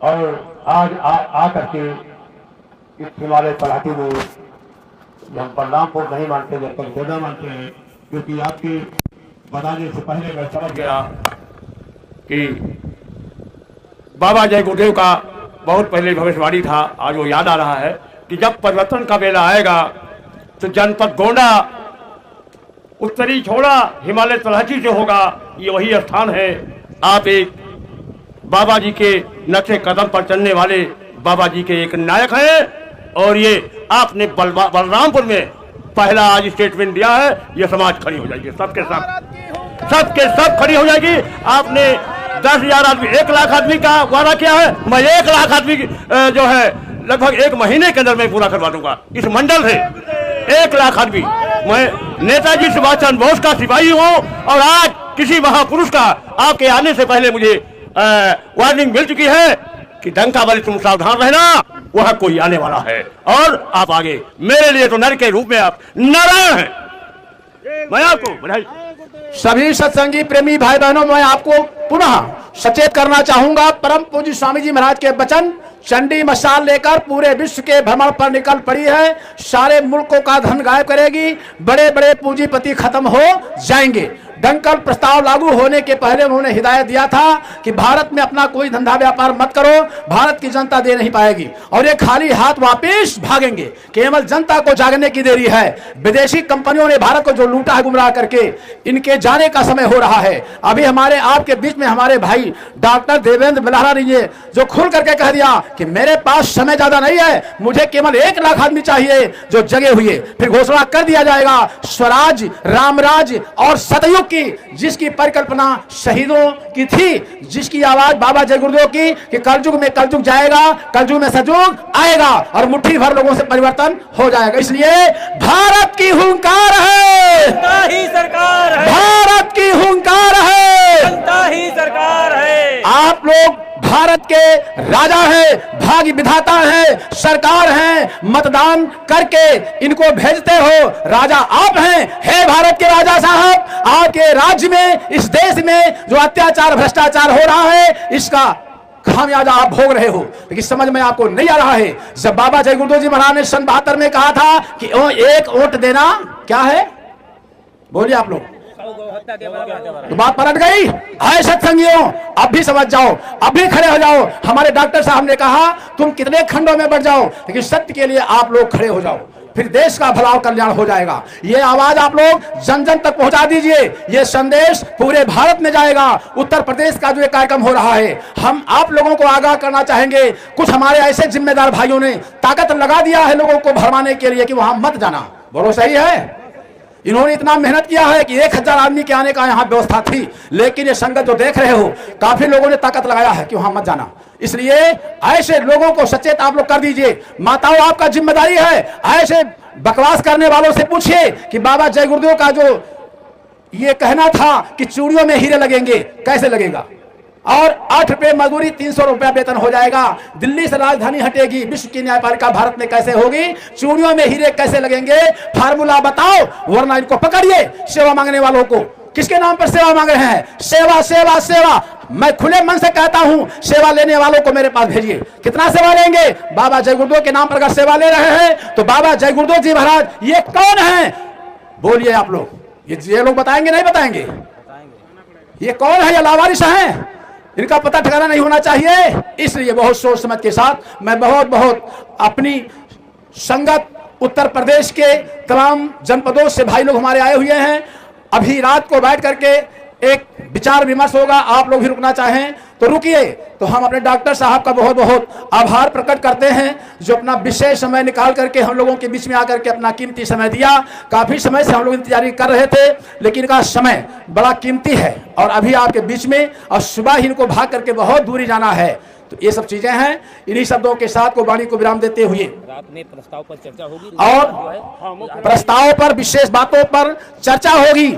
और आज आकर के इस हिमालय तलाटी में हम बलरामपुर नहीं मानते, जब तक गोदा मानते हैं, क्योंकि आपके बताने से पहले मैं समझ गया कि बाबा जय गुरुदेव का बहुत पहले भविष्यवाणी था। आज वो याद आ रहा है कि जब परिवर्तन का बेला आएगा तो जनपद गोंडा उत्तरी छोड़ा हिमालय तलहटी से होगा, ये वही स्थान है। आप एक बाबा जी के नक्शे कदम पर चलने वाले बाबा जी के एक नायक हैं और ये आपने बलरामपुर में पहला आज स्टेटमेंट दिया है। ये समाज खड़ी हो जाएगी, सबके सब खड़ी हो जाएगी। आपने 10,000 आदमी 1 लाख आदमी का वादा किया है, मैं 1 लाख आदमी जो है लगभग 1 महीने के अंदर मैं पूरा करवा दूंगा। इस मंडल से 1 लाख आदमी। मैं नेताजी सुभाष चंद्र बोस का सिपाही हूँ और आज किसी महापुरुष का आपके आने से पहले मुझे वार्निंग मिल चुकी है कि डंका वाले तुम सावधान रहना, वह कोई आने वाला है और आप आगे। मेरे लिए तो नर के रूप में आप नारायण हैं। मैं आपको बधाई। सभी सत्संगी प्रेमी भाई बहनों, मैं आपको पुनः सचेत करना चाहूंगा। परम पूज्य स्वामी जी महाराज के वचन चंडी मशाल लेकर पूरे विश्व के भ्रमण पर निकल पड़ी है। सारे मुल्कों का धन गायब करेगी, बड़े बड़े पूंजीपति खत्म हो जाएंगे। डंकल प्रस्ताव लागू होने के पहले उन्होंने हिदायत दिया था कि भारत में अपना कोई धंधा व्यापार मत करो, भारत की जनता दे नहीं पाएगी और ये खाली हाथ वापस भागेंगे। केवल जनता को जागने की देरी है। विदेशी कंपनियों ने भारत को जो लूटा है गुमराह करके, इनके जाने का समय हो रहा है। अभी हमारे आपके बीच में हमारे भाई डॉक्टर देवेंद्र बल्लारा ने जो खुल करके कह दिया कि मेरे पास समय ज्यादा नहीं है, मुझे केवल 1 लाख आदमी चाहिए जो जगे हुए। फिर घोषणा कर दिया जाएगा स्वराज, रामराज और सतयुग की, जिसकी परिकल्पना शहीदों की थी, जिसकी आवाज बाबा जय गुरुदेव की कि कलयुग में कलयुग जाएगा, कलयुग में सतयुग आएगा और मुट्ठी भर लोगों से परिवर्तन हो जाएगा। इसलिए भारत की हुंकार है, जनता ही सरकार है, भारत की हुंकार है, जनता ही सरकार है। आप लोग भारत के राजा है, भाग्य विधाता है, सरकार है, मतदान करके इनको भेजते हो। राजा आप हैं, हे भारत के राजा साहब। आपके राज्य में, इस देश में जो अत्याचार भ्रष्टाचार हो रहा है, इसका खामियाजा आप भोग रहे हो, लेकिन समझ में आपको नहीं आ रहा है। जब बाबा जय गुरुदेव जी महाराज ने सन 72 में कहा था कि 1 वोट देना क्या है, बोलिए आप लोग, तो बात पलट गई। है सत्संगियों, अब भी समझ जाओ, अब भी खड़े हो जाओ। हमारे डॉक्टर साहब ने कहा तुम कितने खंडों में बढ़ जाओ, लेकिन सत्य के लिए आप लोग खड़े हो जाओ, फिर देश का भला कल्याण हो जाएगा। ये आवाज आप लोग जन जन तक पहुंचा दीजिए। ये संदेश पूरे भारत में जाएगा। उत्तर प्रदेश का जो ये कार्यक्रम हो रहा है, हम आप लोगों को आगाह करना चाहेंगे। कुछ हमारे ऐसे जिम्मेदार भाइयों ने ताकत लगा दिया है लोगों को भरमाने के लिए कि वहां मत जाना। बोलो सही है? इन्होंने इतना मेहनत किया है कि 1000 आदमी के आने का यहाँ व्यवस्था थी, लेकिन ये संगत जो देख रहे हो, काफी लोगों ने ताकत लगाया है कि वहां मत जाना। इसलिए ऐसे लोगों को सचेत आप लोग कर दीजिए। माताओं, आपका जिम्मेदारी है। ऐसे बकवास करने वालों से पूछिए कि बाबा जय गुरुदेव का जो ये कहना था कि चूड़ियों में हीरे लगेंगे, कैसे लगेगा, और 8 रुपए मजदूरी 300 रुपया वेतन हो जाएगा। दिल्ली से राजधानी हटेगी, विश्व की न्यायपालिका भारत में कैसे होगी, चूड़ियों में हीरे कैसे लगेंगे, फार्मूला बताओ, वरना इनको पकड़िए। सेवा मांगने वालों को, किसके नाम पर सेवा मांग रहे हैं? सेवा सेवा सेवा। मैं खुले मन से कहता हूं, सेवा लेने वालों को मेरे पास भेजिए। कितना सेवा लेंगे? बाबा जय गुरुदेव के नाम पर अगर सेवा ले रहे हैं तो बाबा जय गुरुदेव जी महाराज ये कौन है, बोलिए आप लोग। ये लोग बताएंगे नहीं बताएंगे? ये कौन है? ये लावारिस हैं, इनका पता ठिकाना नहीं होना चाहिए। इसलिए बहुत सोच समझ के साथ मैं बहुत अपनी संगत उत्तर प्रदेश के तमाम जनपदों से भाई लोग हमारे आए हुए हैं। अभी रात को बैठ करके एक विचार विमर्श होगा। आप लोग भी रुकना चाहें तो रुकिए। तो हम अपने डॉक्टर साहब का बहुत आभार प्रकट करते हैं, जो अपना विशेष समय निकाल करके हम लोगों के बीच में आकर के अपना कीमती समय दिया। काफी समय से हम लोग इंतजार कर रहे थे, लेकिन इनका समय बड़ा कीमती है और अभी आपके बीच में, और सुबह ही इनको भाग करके बहुत दूरी जाना है। तो ये सब चीजें हैं। इन्हीं शब्दों के साथ को वाणी को विराम देते हुए रात में प्रस्ताव पर चर्चा होगी और प्रस्ताव पर, विशेष बातों पर चर्चा होगी।